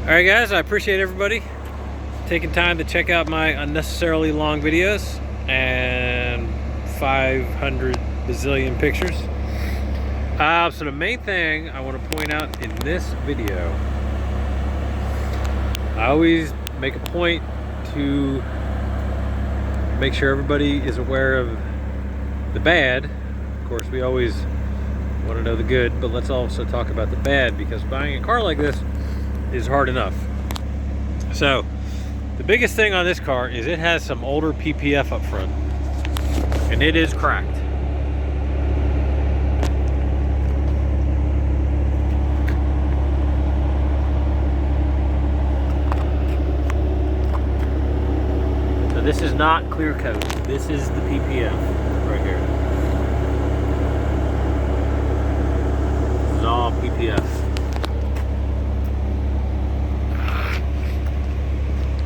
Alright guys, I appreciate everybody taking time to check out my unnecessarily long videos and 500 bazillion pictures. So the main thing I want to point out in this video, I always make a point to make sure everybody is aware of the bad. Of course, we always want to know the good, but let's also talk about the bad, because buying a car like this is hard enough. So the biggest thing on this car is it has some older PPF up front, and it is cracked. So this is not clear coat. This is the PPF right here. This is all PPF.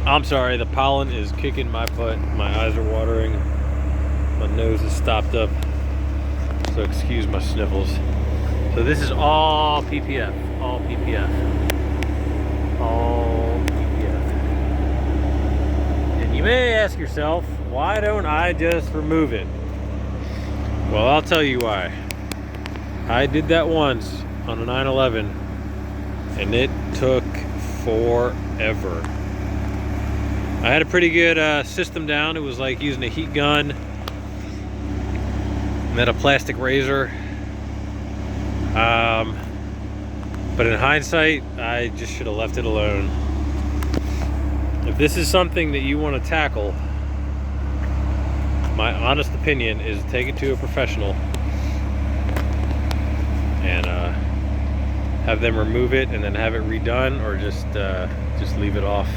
I'm sorry, the pollen is kicking my butt. My eyes are watering. My nose is stopped up. So excuse my sniffles. So this is all PPF. All PPF. All PPF. And you may ask yourself, why don't I just remove it? Well, I'll tell you why. I did that once on a 911, and it took forever. I had a pretty good system down. It was like using a heat gun and then a plastic razor. But in hindsight, I just should have left it alone. If this is something that you want to tackle, my honest opinion is take it to a professional and have them remove it and then have it redone, or just leave it off.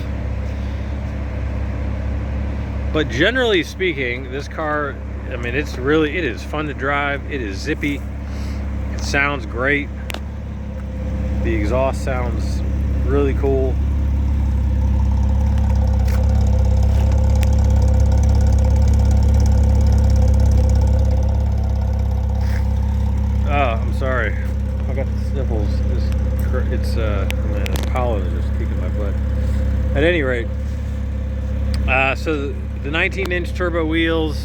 But generally speaking, this car, I mean, it is fun to drive. It is zippy. It sounds great. The exhaust sounds really cool. Oh, I'm sorry. I got the sniffles. Man, the pollen is just kicking my butt. At any rate, so the 19-inch turbo wheels,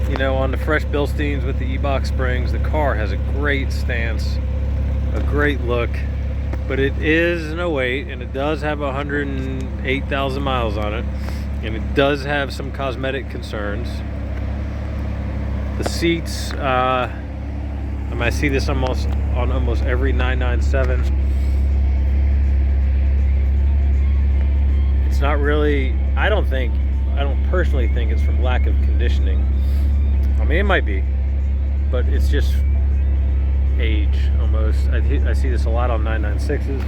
you know, on the fresh Bilsteins with the E-Box springs, the car has a great stance, a great look, but it is an 08, and it does have 108,000 miles on it, and it does have some cosmetic concerns. The seats, I see this on almost every 997. It's not really, I don't personally think it's from lack of conditioning. I mean, it might be, but it's just age almost. I see this a lot on 996s.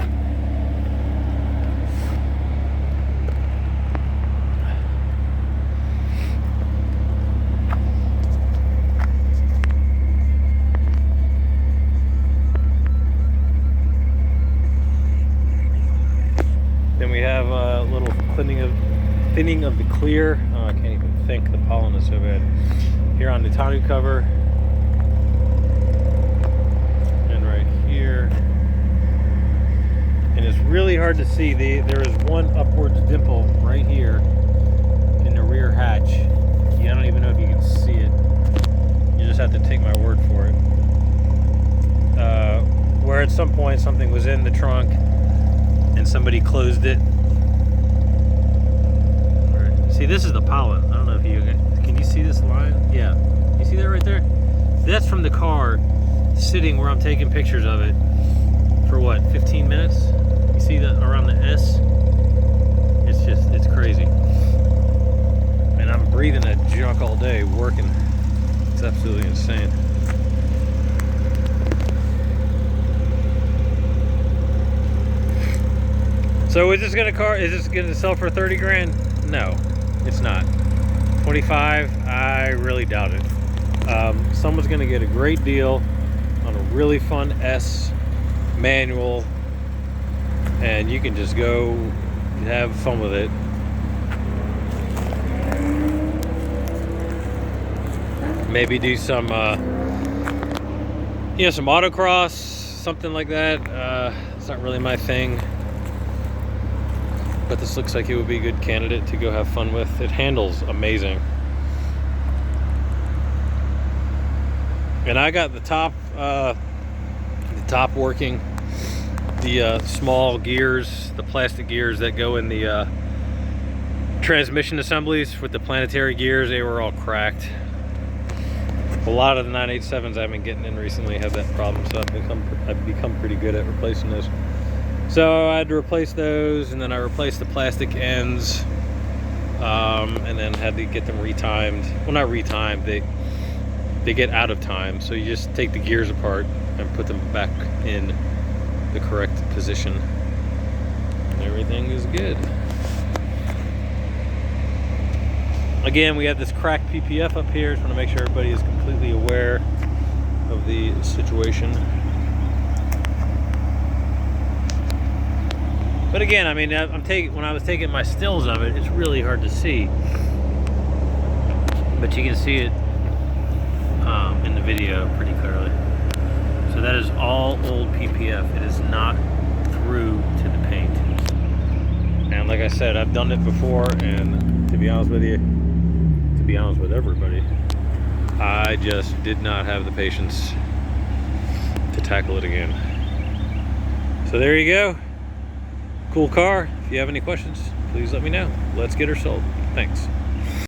Then we have a little thinning of the clear. Oh, I can't even think, the pollen is so bad. Here on the tonneau cover, and right here. And it's really hard to see. There is one upwards dimple right here in the rear hatch. I don't even know if you can see it. You just have to take my word for it. Where at some point something was in the trunk and somebody closed it. See, this is the pollen. I don't know if can you see this line? Yeah, you see that right there? That's from the car sitting where I'm taking pictures of it for what, 15 minutes? You see that around the S? It's crazy. And I'm breathing that junk all day working. It's absolutely insane. So is this gonna sell for 30 grand? No, it's not. 25, I really doubt it. Someone's gonna get a great deal on a really fun S manual, and you can just go have fun with it. Maybe do some some autocross, something like that. It's not really my thing. but this looks like it would be a good candidate to go have fun with. It handles amazing. And I got the top working. The small gears, the plastic gears that go in the transmission assemblies with the planetary gears, they were all cracked. A lot of the 987s I've been getting in recently have that problem, so I've become pretty good at replacing those. So I had to replace those, and then I replaced the plastic ends, and then had to get them retimed. Well, not retimed, they get out of time, so you just take the gears apart and put them back in the correct position, and everything is good. Again, we have this cracked PPF up here. Just want to make sure everybody is completely aware of the situation. But again, I mean, when I was taking my stills of it, it's really hard to see, but you can see it in the video pretty clearly. So that is all old PPF. It is not through to the paint. And like I said, I've done it before, and to be honest with you, to be honest with everybody, I just did not have the patience to tackle it again. So there you go. Cool car. If you have any questions, please let me know. Let's get her sold. Thanks.